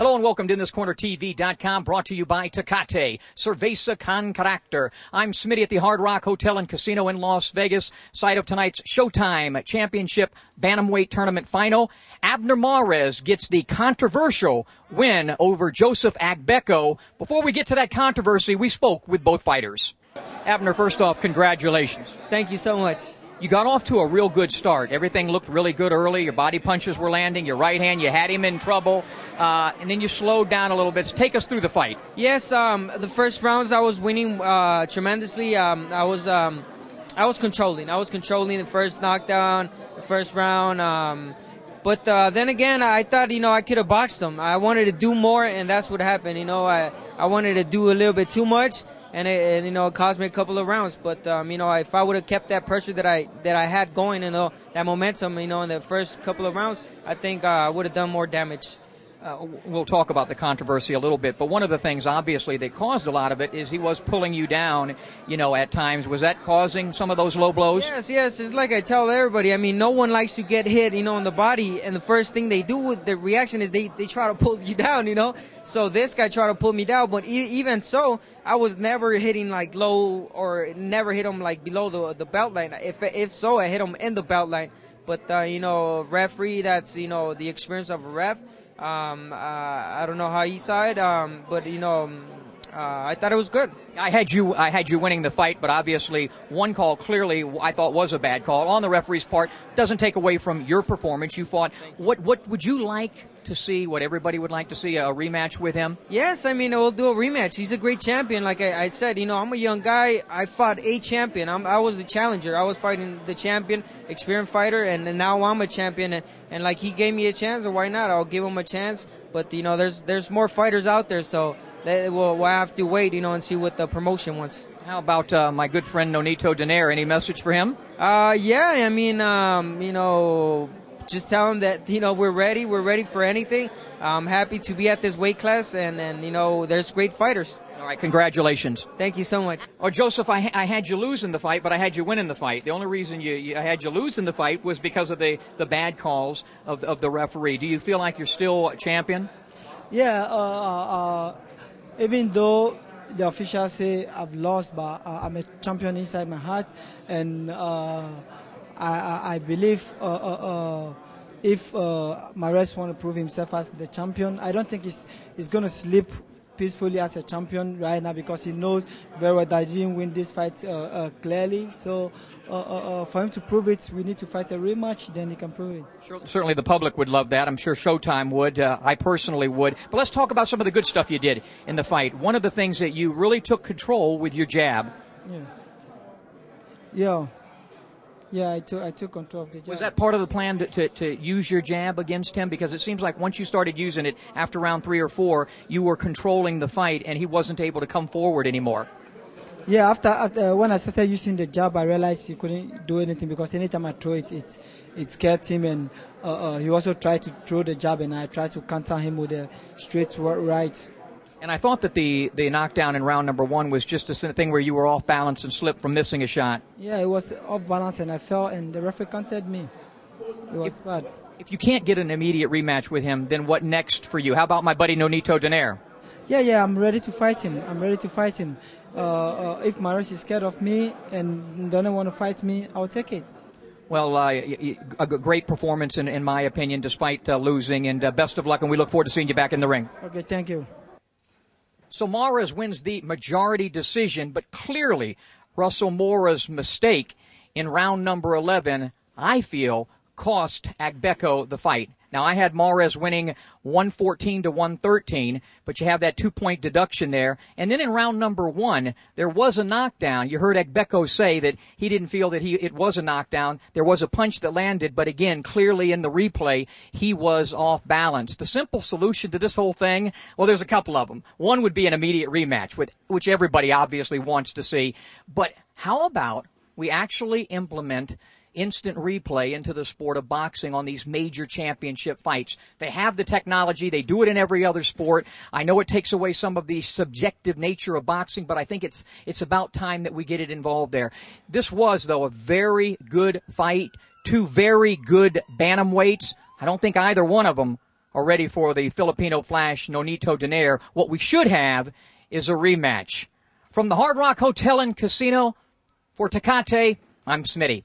Hello and welcome to InThisCornerTV.com, brought to you by Tecate, Cerveza Tecate. I'm Smitty at the Hard Rock Hotel and Casino in Las Vegas, site of tonight's Showtime Championship Bantamweight Tournament final. Abner Mares gets the controversial win over Joseph Agbeko. Before we get to that controversy, we spoke with both fighters. Abner, first off, congratulations. Thank you so much. You got off to a real good start. Everything looked really good early. Your body punches were landing. Your right hand, you had him in trouble. And then you slowed down a little bit. So take us through the fight. Yes, the first rounds I was winning tremendously. I was controlling. I was controlling the first knockdown, the first round. But then again, I thought, I could have boxed him. I wanted to do more, and that's what happened. I wanted to do a little bit too much. And it caused me a couple of rounds. But, if I would have kept that pressure that I had going, that momentum, in the first couple of rounds, I think I would have done more damage. We'll talk about the controversy a little bit, but one of the things, obviously, that caused a lot of it is he was pulling you down, at times. Was that causing some of those low blows? Yes. It's like I tell everybody. No one likes to get hit, in the body, and the first thing they do with the reaction is they try to pull you down, So this guy tried to pull me down, but even so, I was never hitting like low or never hit him like below the belt line. If so, I hit him in the belt line. But, referee, that's, the experience of a ref. I don't know how he saw it, but I thought it was good. I had you winning the fight, but obviously one call clearly I thought was a bad call on the referee's part. Doesn't take away from your performance. You fought. What would you like to see? What everybody would like to see, a rematch with him? Yes, we'll do a rematch. He's a great champion. Like I said, I'm a young guy. I fought a champion. I was the challenger. I was fighting the champion, experienced fighter, and now I'm a champion. And like he gave me a chance, or why not? I'll give him a chance. But there's more fighters out there, so we'll have to wait, and see what the promotion wants. How about my good friend Nonito Donaire? Any message for him? Just tell him that, we're ready. We're ready for anything. I'm happy to be at this weight class, and there's great fighters. All right, congratulations. Thank you so much. Oh, Joseph, I had you lose in the fight, but I had you win in the fight. The only reason I had you lose in the fight was because of the bad calls of the referee. Do you feel like you're still a champion? Yeah, even though the officials say I've lost, but I'm a champion inside my heart, and I believe if Mares want to prove himself as the champion, I don't think he's going to sleep peacefully as a champion right now, because he knows very well that he didn't win this fight clearly. So for him to prove it, we need to fight a rematch, then he can prove it. Certainly the public would love that. I'm sure Showtime would. I personally would. But let's talk about some of the good stuff you did in the fight. One of the things that you really took control with your jab. Yeah, I took control of the jab. Was that part of the plan to use your jab against him? Because it seems like once you started using it after round 3 or 4, you were controlling the fight and he wasn't able to come forward anymore. Yeah, after when I started using the jab, I realized he couldn't do anything, because anytime I throw it scared him, and he also tried to throw the jab, and I tried to counter him with a straight right. And I thought that the knockdown in round number 1 was just a thing where you were off balance and slipped from missing a shot. Yeah, it was off balance, and I fell, and the referee counted me. It was bad. If you can't get an immediate rematch with him, then what next for you? How about my buddy Nonito Donaire? Yeah, I'm ready to fight him. If Mares is scared of me and doesn't want to fight me, I'll take it. Well, a great performance in my opinion, despite losing, and best of luck, and we look forward to seeing you back in the ring. Okay, thank you. So Mares wins the majority decision, but clearly Russell Mora's mistake in round number 11, I feel, cost Agbeko the fight. Now, I had Mares winning 114 to 113, but you have that 2-point deduction there. And then in round number 1, there was a knockdown. You heard Agbeko say that he didn't feel that it was a knockdown. There was a punch that landed, but again, clearly in the replay, he was off balance. The simple solution to this whole thing, well, there's a couple of them. One would be an immediate rematch, which everybody obviously wants to see. But how about we actually implement instant replay into the sport of boxing on these major championship fights? They have the technology. They do it in every other sport. I know it takes away some of the subjective nature of boxing, but I think it's about time that we get it involved there. This was, though, a very good fight. 2 very good bantamweights. I don't think either one of them are ready for the Filipino Flash Nonito Donaire. What we should have is a rematch. From the Hard Rock Hotel and Casino, for Tecate, I'm Smitty.